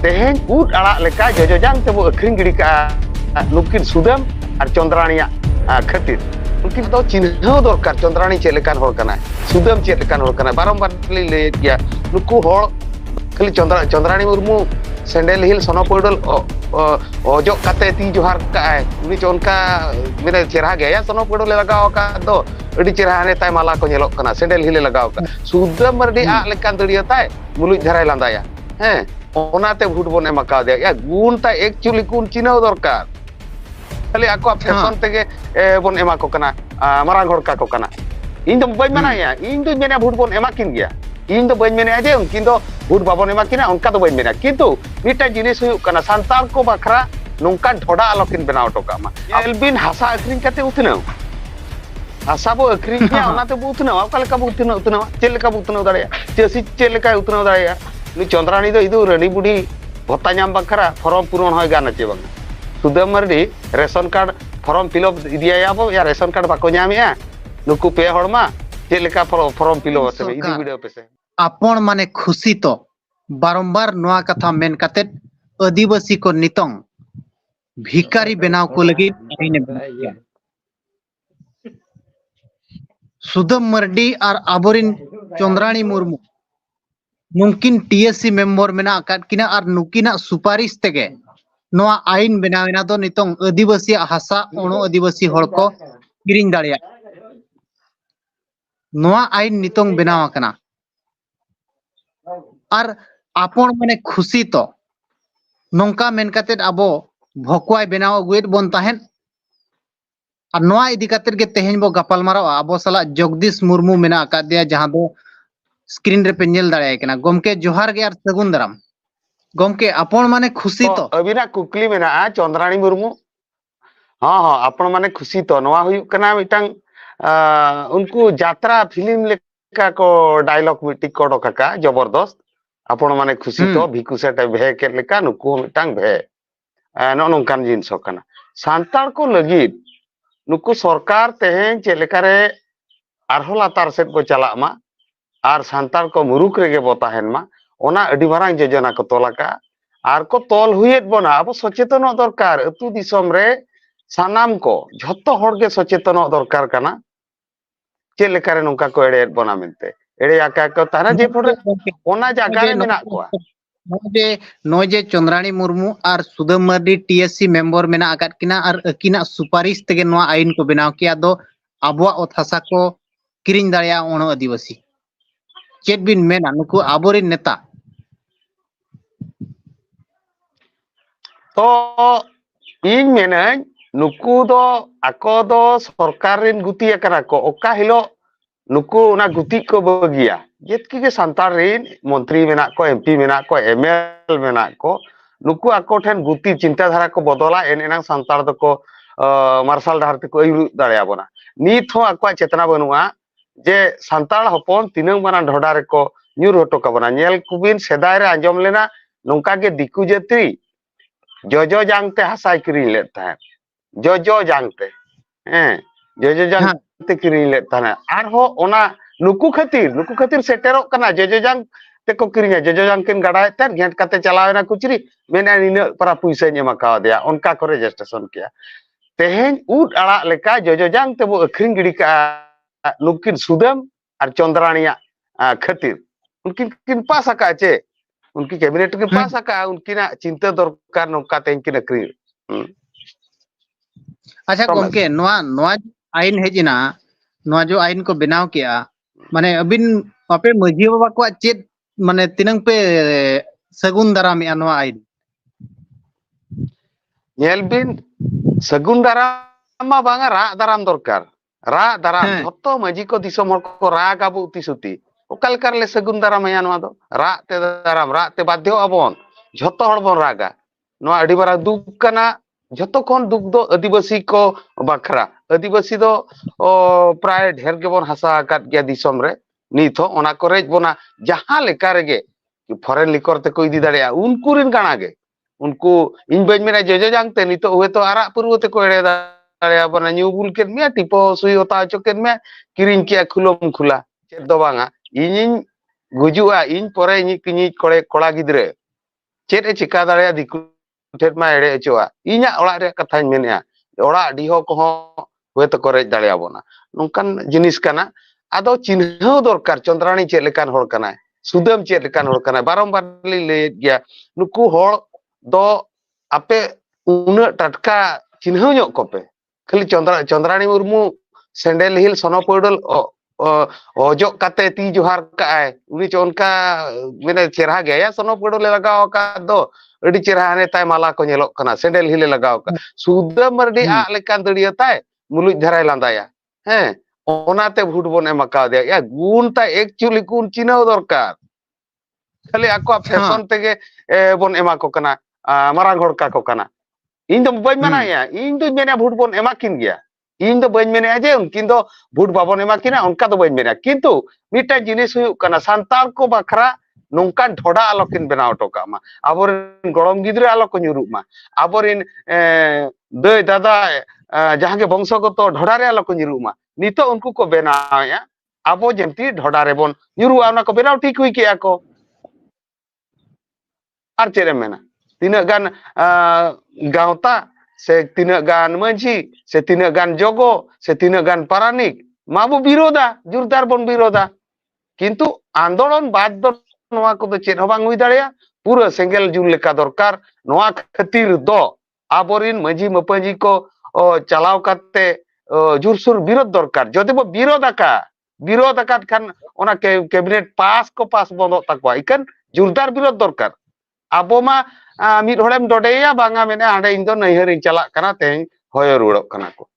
Teheng ud arak leka jojojang tebo akring gidi ka nukin Sudam ar Chondraniya khatir. Nukin to chinhau dorkar Chondrani ched lekan hor kana. Sudam ched lekan hor kana. Barambar le ya nuku hor khali Chondrani Murmu sandal hil sono podol ojok kate ti johar ka uni chonka mene cerah gaya sono podol lagao ka do adi cerah ane tai mala ko nyelok kana sandal hil lagao ka Sudam mardi a lekan tadiya tai mulut jarai landaya onate bhut bon emaka de ya gun ta actually kun chinau dorkar khali ako fashion tege bon emako kana marang hor ka ko kana ᱤᱧ ᱫᱚ ᱵᱟᱹᱧ ᱢᱮᱱᱟᱭᱟ ᱤᱧ ᱫᱚᱧ ᱢᱮᱱᱟ ᱵᱷᱩᱴ ᱵᱚᱱ ᱮᱢᱟᱠᱤᱱ ᱜᱮᱭᱟ ᱤᱧ ᱫᱚ ᱵᱟᱹᱧ ᱢᱮᱱᱟ ᱡᱮ ᱩᱱᱠᱤᱱ ᱫᱚ ᱵᱷᱩᱴ ᱵᱟᱵᱚᱱ ᱮᱢᱟᱠᱤᱱᱟ ᱚᱱᱠᱟ ᱫᱚ ᱵᱟᱹᱧ ᱢᱮᱱᱟ ᱠᱤᱱᱛᱩ ᱢᱤᱫᱴᱟᱝ ᱡᱤᱱᱤᱥ ᱦᱩᱭᱩᱜ ᱠᱟᱱᱟ ᱥᱟᱱᱛᱟᱲ ᱠᱚ ᱵᱟᱠᱷᱨᱟ ᱱᱚᱝᱠᱟᱱ ᱰᱷᱚᱰᱟ ᱟᱞᱚᱠᱤᱱ ᱵᱮᱱᱟᱣ ᱦᱚᱴᱚ ᱠᱟᱜ ᱢᱟ ᱧᱮᱞᱵᱤᱱ ᱦᱟᱥᱟ ᱟᱹᱠᱷᱨᱤᱧ ᱠᱟᱛᱮ ᱩᱛᱱᱟᱹᱣ ᱦᱟᱥᱟ ᱵᱚ ᱟᱹᱠᱷᱨᱤᱧᱟ ᱚᱱᱟᱛᱮ ᱵᱚ ᱩᱛᱱᱟᱹᱣᱟ ᱚᱠᱟ ᱞᱮᱠᱟ ᱵᱚ ᱩᱛᱱᱟᱹᱣᱟ ᱪᱮᱫ ᱞᱮᱠᱟ ᱵᱚ ᱩᱛᱱᱟᱹᱣ ᱫᱟᱲᱮᱭᱟᱜᱼᱟ ᱪᱟᱹᱥᱤ ᱪᱮᱫ ᱞᱮᱠᱟᱭ ᱩᱛᱱᱟᱹᱣ ᱫᱟᱲᱮᱭᱟᱜᱼᱟ ᱱᱩᱭ ᱪᱚᱱᱫᱨᱟᱱᱤ ᱫᱚ ᱤᱫᱩ ᱨᱟᱹᱱᱤ ᱵᱩᱰᱷᱤ ᱵᱷᱚᱛᱟ ᱧᱟᱢ ᱵᱟᱠᱷᱨᱟ ᱯᱷᱚᱨᱚᱢ ᱯᱩᱨᱚᱱ ᱦᱚᱭ ᱜᱟᱱᱟ ᱪᱮ ᱵᱟᱝ Sudam Mardi ration card form fill up দিয়ায়া বো ya রেশন কার্ড বাকো ᱧᱟᱢᱮᱜᱼᱟ নুকু পে হড়মা ᱪᱮᱫ ᱞᱮᱠᱟ ফর্ম ফিলআপ আছে ইদি ভিডিও পেছে আপন মানে খুশি তো বারংবার নোয়া কথা মেন কাতে আদিবাসী কো নিতং ভিখারি বেনাও কো লাগি Sudam Mardi আর আবরিন Chandrani Murmu mungkin TSC member mena akad kina ar nukina suparis tege noa ain benawina do nitong adibasi hasa ono adibasi holko kiring daria noa ain nitong benaw akana ar apon mane khushi to nongka men katet abo bhokwai benaw aguet bon tahen ar noa idi katet ge tehen bo gapal maraw abo sala Jagdish Murmu mena akad dia jahan do screen re pe nyel daria kana gomke johar ge ar sagun daram gomke apon mane khushi to abina kukli mena Chondrani Murmu apon mane khushi to noa huyuk kana mitang unku jatra film leka ko dialogue mitik ko dokaka jabardast apon mane khushi to bhiku seta bhe ket leka nuku mitang bhe no nongkan jinso kana santar ko lagit nuku sarkar tehen ched lekare arho latar set ko chalak ma ar santar ko muruk rege bo tahen ma ona adi marang jojona ko tolaka ar ko tol huyet bona abo socheton dorkar atu disom re sanam ko jhoto hor ge socheton dorkar kana ched lekare nongka ko ede bona mente ede aka ko tara je pore ona jaga re mena ko noje Chondrani Murmu ar Sudam Mardi TSC member mena akad kina ar akina suparis tege noa ain ko benaw kiya do abwa ot hasa ko kiring daria ono adibasi ched bin mena nuku aborin neta to ing menañ nuku do ako do sarkarin guti akana ko oka hilo nuku ona guti ko bagia jetki ge santarin montri menak ko MP menak ko ML menak ko nuku ako then guti cinta dhara ko bodola enang santar do ko marsal dhar te ko ayuru dareya bona nit ho akwa chetna banua je santal hopon tinang mana dhoda re ko nyur hoto ka bona nyel kubin sedai re anjom lena nongka ge diku jatri jojo jangte hasai kiring let tahan jojo jangte jojo jangte kiring let tahan arho ona nuku khatir seterok kana jojo jang te ko kiringa jojo jang kin gada tan ghet kate chalawena kuchri mena nina para puisa ema ka dia onka ko registration kiya tehen ud arak leka jojo jang te bo akhring gidi ka nukin Sudam ar Chondraniya khatir unkin kin pasaka che उनकी cabinet के पास आका उनकी ना चिंता दरकार नौका तेंकी नकरी अच्छा गomke noa ain hejina noa jo ain ko benaw kiya mane abin ape maji baba ko chet mane tinang pe sagun daram ya noa ain nyelbin sagun daram ma banga ra daram dorkar ra daram jotto maji ko disom hor ko ra ga bu utisuti okal karle sagun daram ya noa do ra te daram ra te badhyo abon jotto hor bon raga noa adi bara duk kana jotto kon duk do adibasi ko bakra adibasi do pray dher ge bon hasa kat gya disom re nitho ona kore bona jaha lekar ge foreign likor te ko idi dareya unku rin kana ge unku in bañ mena jojo jangte nito hueto arak purwo te ko ere dareya bona nyubul ken mea tipo sui ota choken mea kiring kia khulom khula ched do banga ᱤᱧᱤᱧ ᱜᱩᱡᱩᱜᱼᱟ ᱤᱧ ᱯᱚᱨᱮ ᱤᱧᱤᱧ ᱠᱚᱲᱟ ᱜᱤᱫᱽᱨᱟᱹ चेत ए चिका दाड़े दिकु ठेर मा एड़े अचोआ इña ओड़ा रे कथाñ मेनेआ ओड़ा डिहो को होय तो करे दाड़े आबोना नोंकान जिनिस काना आदो चिन्ह दरकार चंद्राणी चेत लेकान होड़ काना सुदम चेत लेकान होड़ काना बारंबार ले गया नुकु होड़ दो आपे उना टटका चिन्ह ñok कोपे खाली चंद्राणी मुर्मू सेंडेल हिल सोनोपोडल ओजो काते ती जोहार काए उनी चोनका मेने चेहरा गया सोनोपोडल लगाओ का दो अड़ी चेहरा हने ताय माला को नेलोक कना सेंडेल हिले लगाओ का सुदम मरडी आ लेकान दड़िया ताय मुलुज धराय लांदाया हैं ओनाते भूट बोन एमका दे या गुण ता एक्चुअली गुण चिन्ह दरकार खाली आको फैशन तेगे बोन एमा को कना मारांग होड़ का को कना इन दो बाñ मनाया इन दो मेने भूट बोन एमा किन गया इन दो बाñ मेने जे उनकिन दो भूट बाबन एमा किना उनका दो बाñ मेना किंतु मिटा जिनिस हुयु कना सांताल को बखरा नोंका ढोडा आलोकिन बनाव टोका मा आबोरिन गरम गिद्रे आलो को ᱧᱩᱨᱩᱜ मा आबोरिन दय दादा जहां के वंशगत ढोडा रे आलो को ᱧᱩᱨᱩᱜ मा नितो उनको को बनाया आबो जेंती ढोडा रे बोन ᱧᱩᱨᱩᱜ आना को बनाव ठीक हुई के को आर चेरे मेना तीना गान गावता से तीना गान मंझी से तीना गान जोगो से तीना गान पारानिक माबो विरोधा जोरदार बोन विरोधा किंतु आंदोलन बाद दो नोआ को चेत हो बांग हुई दाड़ेया पूरा सेंगेल जुल लेका दरकार नोआ खातिर दो आबोरिन मंझी मपंजी को चलाव करते जुरसुर विरोध दरकार जदि बो विरोध आका खान ओना कैबिनेट पास को पास बंद तकवा इकन जोरदार विरोध दरकार आबो मा मिद होड़ेम डोडेया बांगा मेने हाडे इन दो नैहर चला कना तें होय रुड़ो कना को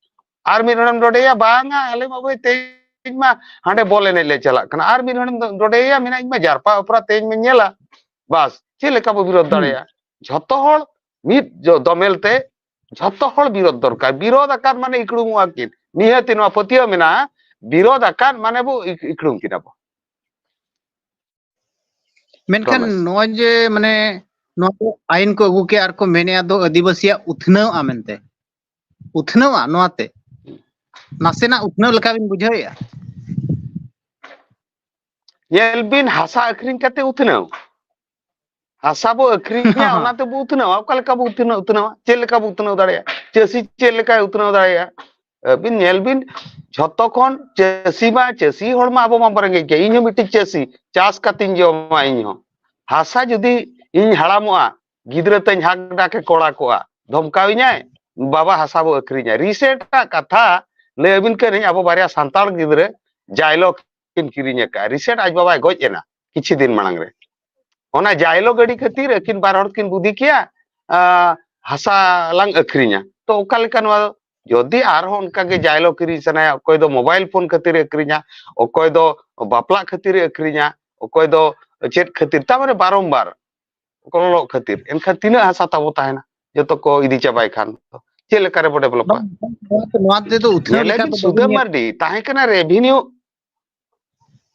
आर मिद होड़ेम डोडेया बांगा आले मा बय तें मा हाडे बोल एने ले चला कना आर मिद होड़ेम डोडेया मेना इन मा जारपा उपरा तें में नेला बस चे लेका बो विरोध दाड़ेया झतो होड़ मिद जो दमेलते झतो होड़ विरोध दरकार विरोध आकार माने इकड़ुम आकिन निहति नो पतियो मेना विरोध आकार माने बो इकड़ुम किना बो मेनखान नोआ जे माने नोआ आईन को अगु के आर को मेने दो आदिवासिया उथनव आमेनते उथनवा नोआते नासेना उथनव लका बिन बुझाया येलबिन हासा अखरिन कते उथनव हासा बो अखरिन्या ओनाते बो उथनव अका लेका बो उथनव चे लेका बो उथनव दाड़ेया चेसी चे लेका उथनव दाड़ेया बिन येलबिन झतो खन चेसी होड़मा आबो मा बरंगे के इन्हो मिटि चेसी चास कातिन जोमा इन्हो हासा जुदी इन हाड़ामोआ गिद्रा तኝ हागडा के कोड़ा कोआ धमकाविኛय बाबा हासा बो अखरिnya रिसेटा कथा लेबिन के नहीं आबो बारिया सांताल गिद्रे जायलो किन किरिnya का रिसेट आज बाबा गoj एना किछि दिन मांग रे ओना जायलो गडी खातिर अकिन बार हड़ किन बुद्धि किया हासा लांग अखरिnya तो ओका लेकन जदि आर हो उनका के जायलो किरी सना कोई दो मोबाइल फोन खातिर अखरिnya कोई दो बापला खातिर अखरिnya कोई दो चेत खातिर ता माने बारंबार कोलो खातिर एनखा तिना हासा ताबो ताहेना जतो को इदी चाबाय खान चे लेका रे डेवलप नोआ ते तो उथनव लेका तो सुदम मर्दी ताहे कना रेवेन्यू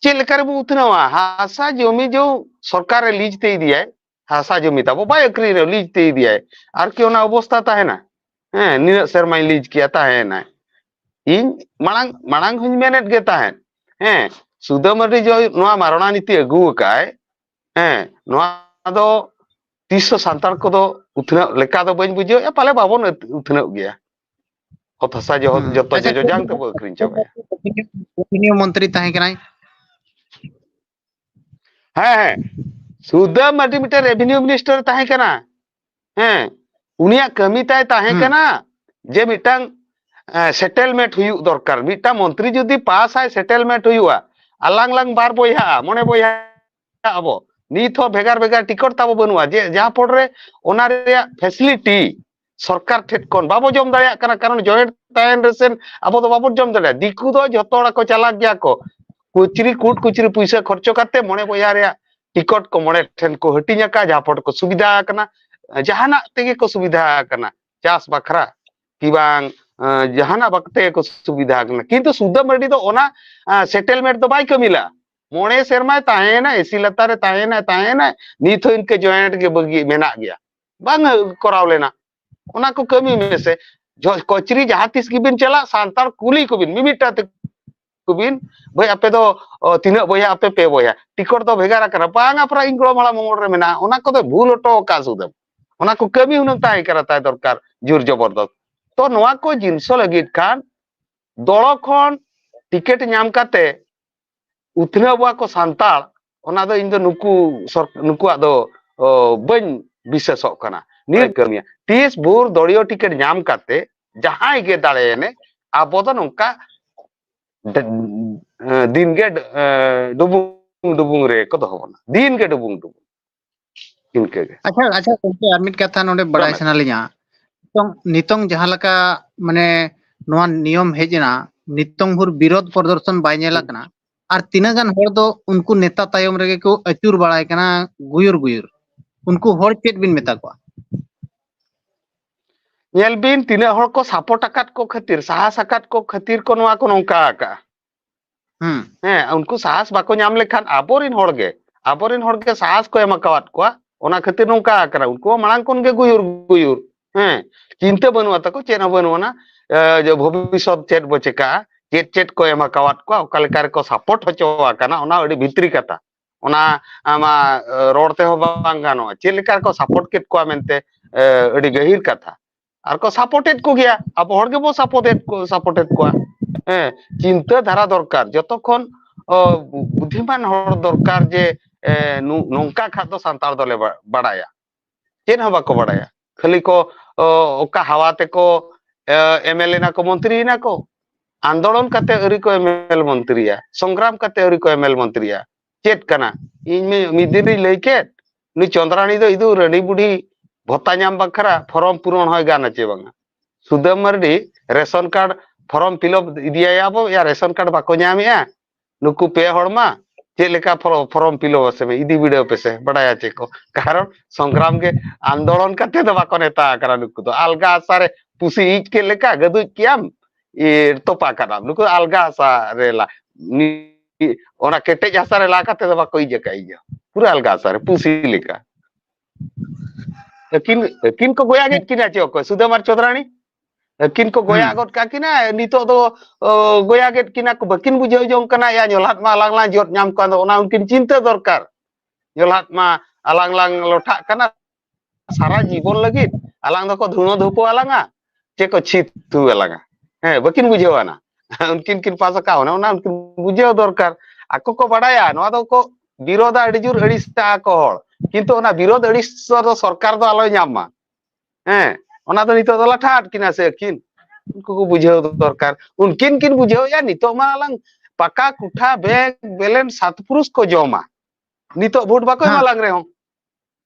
चे लेका रे उथनवा हासा जमी जो सरकार लीज ते दिया हासा जमी ताबो बाय अखरी रे लीज ते दिया आर के ओना अवस्था ताहेना हैं निना शर्मा लीज किया ताहेना इन मांग मांग हुन मेनेट गे ताहेन हैं सुदम मर्दी जो नोआ मारणा नीति अगु काय हैं नोआ दो 300 सांताल को दो उथनव लेका दो बñ बुझो या पाले बाबन उथनव गया हत हसा जो जतो जो जांग तो अखरिन चाबे रेवेन्यू मंत्री ताहे कनाय हैं सुदम मर्दी मिटे रेवेन्यू मिनिस्टर ताहे कना हैं उनिया कमी ताय ताहे कना जे मिटांग सेटलमेंट हुयु दरकार मिटा मंत्री जदि पास आय सेटलमेंट हुयुआ आलांग लांग बार बोया मने बोया आबो निथ भेगार भेगार टिकट ताबो बनुआ जे जहां पड़रे ओना रे फैसिलिटी सरकार ठेट कोन बाबो जम दाया कना कारण जॉइंट टाइम रेसन आबो दो बाबो जम दाया दिकु दो जतोड़ा को चला गया को कुचरी कुचरी पैसा खर्चो करते मने बोया रे टिकट को मने ठेन को हटिnya का जहां पड़ को सुविधा कना जहाना तेगे को सुविधा कना चास बखरा कि बांग जहाना बकते को सुविधा कना किंतु सुदम मर्दी दो ओना सेटलमेंट दो बाय कमिला मोने सेरमा ताहेना एसी लतारे ताहेना निथ इनके जॉइंट के बगी मेना गया बांग कराव लेना ओना को कमी में से जो कोचरी जहां तिस की बिन चला सांताल कुली को बिन मिमिटा ते kubin boy ape do tinak boya ape pe boya tikor do bhegara kana banga pra inglo mala mongol re mena ona ko do bhul oto ka sudam ona ko kami hunang tai kara tai dorkar jur jobordosht to noa ko jinso lagit kan dolo khon tiket nyam kate utna bua ko santal ona do indo nuku nukuak do bañ bisesok kana ni kamiya tis bur dorio tiket nyam kate jahai ge dareyane abo do nongka din ge dubung re ko doho bona din ge dubung inke ge अच्छा गomke ar mid katha nonde badai sanalinya nitong jahan leka mane noa niyom hejna nitong bhur birod प्रदर्शन bai nyela kana ar tina gan hor do unku neta tayom rege ko achur barai kana guyur unku hor chet bin meta ko nyel bin tina hor ko support akat ko khatir sahas akat ko khatir ko noa ko nongka ka unku sahas bako nyam lekhan aborin horge sahas ko emakawat ko ona khatir nongka kana unku marang kon ge guyur cinta banua tako chet banua na je bhobishot chet boceka chet ko emakawat ko okalekar ko support hocho akana ona adi bhitri kata ona ama rorte ho bang gano chet lekar ko support ket ko mente adi gahir kata ar ko supported ko gya abo horge bo supported ko cinta dhara dorkar jotokhon budhiman hor dorkar je nongka khat do santar dole badaya chet ho bako badaya khali ko oka hawa teko MLA na ko mantri na ko आंदोलन कते अरी को ML मंत्रिया संग्राम कते अरी को ML मंत्रिया चेत कना इन में मिदिरी लेके नु चंद्राणी दो इदु रणी बुढ़ी भत्ता नाम बखरा फॉर्म पूरण होय गाना चे बंगा Sudam Mardi ration card form fill up इदिया याबो या रेशन कार्ड बाको नामिया नुकु पे हड़मा चे लेका फॉर्म फिलअप से इदी वीडियो पे से बड़ाया चे को कारण संग्राम के आंदोलन कते दो बाको नेता करा नुकु तो अलगा सारे पुसी इच के लेका गदु कियाम topa kana nuku alga asa rela ni ona kete jasa rela kate da bako ije ka ija pura alga asa re pusi leka kin ko goya get kina che ko sudamar chodrani kin ko goya got ka kina nito do goya get kina ko bakin bujau jong kana ya nyolat ma lang lang jot nyam kan ona unkin cinta dorkar nyolat ma alang lang lotak kana sara jibon lagi alang do ko dhuno dhupo alanga che ko chit tu alanga bakin bujau na unkin kin pasa ka ona unkin bujau dorkar ako ko badaya noa do ko biroda adijur adista ko hor kintu ona birod adis do sarkar do alo nyamma ona do nito do lathat kina se kin unku ko bujau dorkar unkin bujau ya nito ma alang paka kutha bag balance satpurus ko joma nito vote bako malang re hon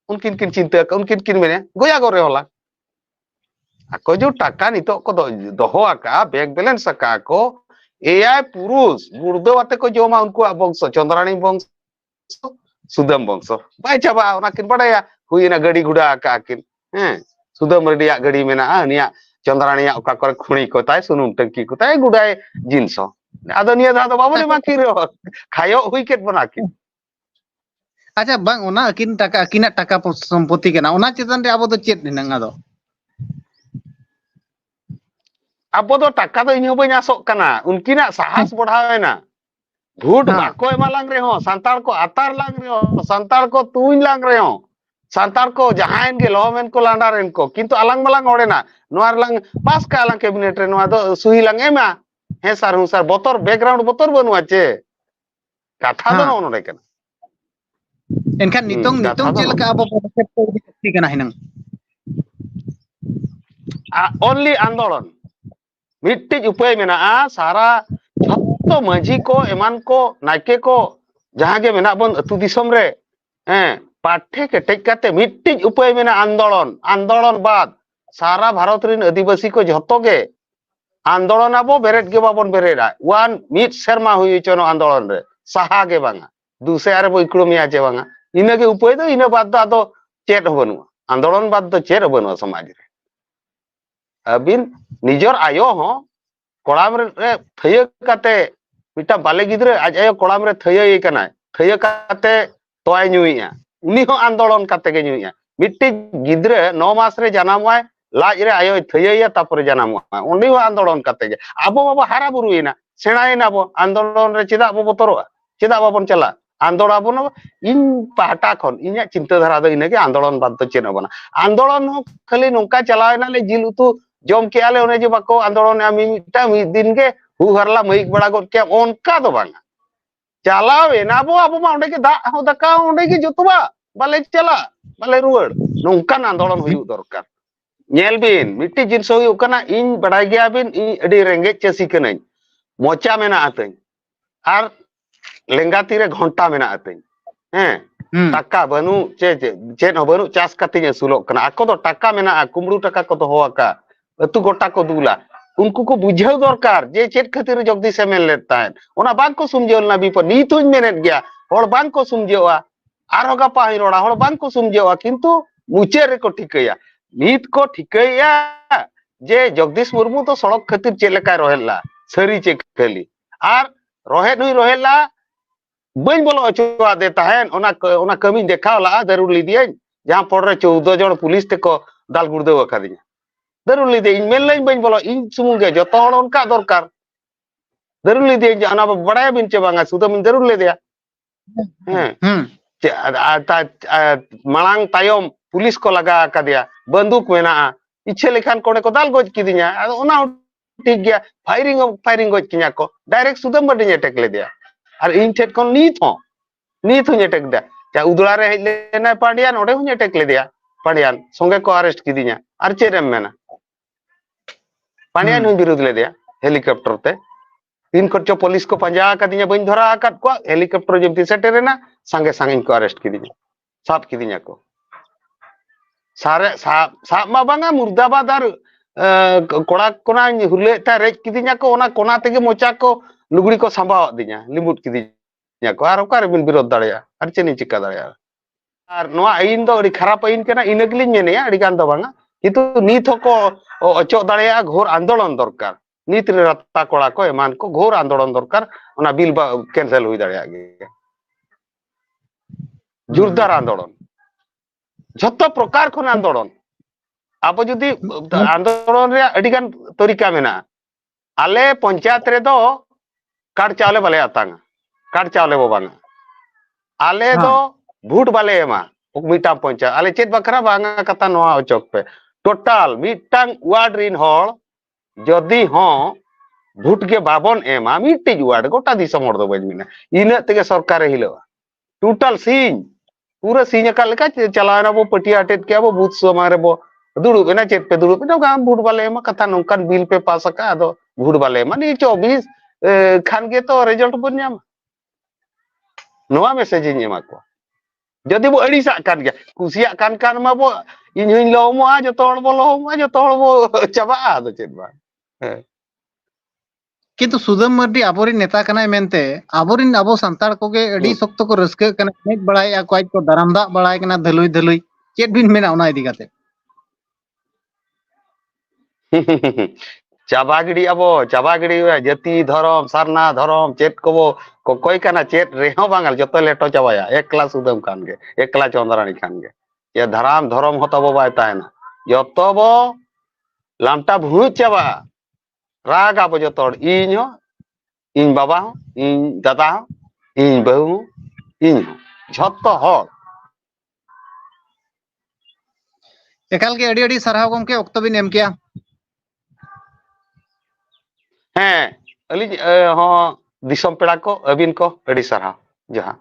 unkin cinta unkin mene goya gore hola ako jo taka nito ko doho aka bank balance aka ko AI purus gurdo ate ko joma unku bongso Chandrani bongso Sudam bongso bai chaba ona kin badaya huina gadi guda aka akin Sudam redia gadi mena niya Chandrani ya oka kore khuni ko tai sunum tangki ko tai gudai jinso ado niya da babole makiro khayo wicket bonakin acha bang ona akin taka sampoti kana ona chetan re abo do chet ninang ado abo do taka do inyo bañ asok kana unkina sahas bodhawena भूट बाको एमालांग रे हो संतार को अतार लांग रे हो संतार को तुइन लांग रे हो संतार को जहां के लोमेन को लांडार इनको किंतु अलांग मलांग ओडे ना नोआर लांग पास का अलांग कैबिनेट रे नोआ दो सुही लांग एमा हे सर हूं सर बोतर बैकग्राउंड बोतर बनुआ चे कथा दो नोनो रे कना एनखान नितोंग चेलका अब पदक्षेप को दिक्ति कना हिनंग ओनली आंदोलन मिट्टी उपाय मेना सारा तो माझी को एमान को नायके को जहां के मेना बन अतु दिसम रे पाठे के टेकाते मिट्टी उपाय मेना आंदोलन बाद सारा भारत रिन आदिवासी को जतो गे आंदोलन आबो बेरेट के बाबन बेरेडा वन मिट शर्मा हुई चनो आंदोलन रे साहा के बांगा दूसरे आरे बो इकड़ो मिया चे बांगा इने के उपाय दो इने बाद दो आदो चेट बनुआ आंदोलन बाद दो चेट बनुआ समाज रे अबिन निजर आयो हो कोड़ाम रे थय काते मिटा बाले गिद्रे आज आयो कोड़ाम रे थय कना थय काते तोय नुइया उनी हो आंदोलन काते के नुइया मिट्टी गिद्रे 9 मास रे जनामवाय लाज रे आयो थय तापर जनामवाय उनी हो आंदोलन काते के आबो बाबा हारा बुरुइना सेणायना बो आंदोलन रे चेदा बो बतरोआ चेदा बाबन चला आंदोलन बो इन पाहटा खन इन्या चिंता धारा दो इनके आंदोलन बाद तो चेन बना आंदोलन हो खाली नौका चलावेना ले जिल उतु जम के आले ओने जे बाको आंदोलन आमी मिटा मी दिन के हु हरला मईक बड़ा गोट के ओनका दो बांगा चलावेना बो अब मा ओंडे के दा हो दका ओंडे के जतुबा बाले चला बाले रुवाड़ नौका आंदोलन हुयु दरकार नेल बिन मिट्टी जिनस हुयु कना इन बड़ाय गया बिन इ अडी रेंगे चसी कनाई मोचा मेना आतई आर लेंगाती रे घंटा मेना आतई हैं टाका बनु चे चेन हो बनु चास कतिन सुलोक कना आको दो टाका मेना कुमड़ू टाका को तो होआका अतु गोटा को दूला उनको को बुझाव दरकार जे चेत खातिर जगदीश मेन लेता है ओना बांग को सुमजेलना बिपर नीतुन मेनेट गया होड़ बांग को सुमजेवा आरो गपा ही रोड़ा होड़ बांग को सुमजेवा किंतु मुचे रे को ठिकैया नीत को ठिकैया जे जगदीश मुर्मू तो सड़क खातिर चेलेका रहेला सरी चे खाली आर रोहे नुई रहेला बन बोलो अचुआ देता है ओना कमी देखावला जरूर लीदिए जहां पड़ रे 14 जन पुलिस ते को दाल गुर्दे वकादिया जरूर लीदे इन मेन लाइन बन बोलो इन सुमुंगे जतो हड़ उनका दरकार जरूर लीदे जाना बड़ाया बिन चे बांगा सुदा मिन जरूर ले दिया मांग तायम पुलिस को लगा कदिया बंदूक मेना इच्छे लेखान कोने को दाल गोज किदिया ओना ठीक गया फायरिंग गोज किया को डायरेक्ट सुदम बडिन अटैक ले दिया और इन ठेट कोन नीत हो अटैक दा चा उदड़ा रे लेना पांडियान ओडे हुन अटैक ले दिया पांडियान संगे को अरेस्ट किदिया और चेरेम मेना पांडियान हुन विरोध ले दिया हेलीकॉप्टर ते तीन खर्चो पुलिस को पंजा कदिया बइन धरा आकात को हेलीकॉप्टर जेमती सेटेरेना संगे संगे को अरेस्ट किदिया साफ किदिया को सारे साफ मा बांगा मुर्दाबाद और कोड़ा कोना हुले ता रेज किदिया को ओना कोना तेगे मोचा को लुगड़ी को संभाव दिया लिमुट किदिया को और ओकार बिन विरोध दाड़िया और चेनी चिका दाड़िया और नोआ आईन दो अड़ी खराब आईन केना इनगलिन मेनेया अड़ी गान दो बांगा किंतु नीत को अचो दाड़िया घोर आंदोलन दरकार नीत रे रत्ता कोड़ा को एमान को घोर आंदोलन दरकार ओना बिल कैंसिल हुई दाड़िया गे जोरदार आंदोलन जत्तो प्रकार खन आंदोलन अब जुदी आंदोलन रे अड़ी गान तरीका मेना आले पंचायत रे दो कार्ड चावले बाले आतांगा कार्ड चावले बो बांगा आले दो भूट बाले एमा मिटा पंचायत आले चेत बकरा बांगा कता नोआ अचोक पे टोटल मिटांग वार्ड रिन होड़ जदी हो भूट के बाबन एमा मिटे वार्ड गोटा दिसम होड़ दो बजमिना इने तेगे सरकार हिलवा टोटल सीन पूरा सीन का लेका चलाना बो पटिया अटेट के बो बूथ समारे बो दुड़ू बेना चेत पे दुड़ू पे गाम भूट बाले एमा कथा नोंकान बिल पे पास का आदो भूट बाले एमा नी 24 खान के तो रिजल्ट बन नाम नोआ मैसेज एमा को जदि बो अड़ीसा कान गया कुसिया कान मा बो इन हिन लोमा जतो हड़ बो लोमा जतो हड़ बो चाबा दो चेत बा किंतु सुदम मर्डी आबोरिन नेता कनाय मेनते आबोरिन आबो संताड़ कोगे अड़ी सख्त को रस्के कना नेक बड़ाय को आज को दाराम दा बड़ाय कना धलुई चेत बिन मेना ओना इदी काते चाबागड़ी जाति धर्म सारना धर्म चेत को कोई कना चेत रेहो बांगल जतो लेटो चाबाया एकला सुदम खान गे एकला चंद्राणी खान गे ये धराम धर्म होता बो बाय तायना जतो बो लामटा भूत चाबा राग आबो जतो इन बाबा हो इन दादा हो इन बहू हो इन जतो हर एकाल के अड़ी सरहाव गमके ओक्तो बिन एम किया हैं अली हो दिसम पेड़ा को अबिन को अड़ी सरहाव जहां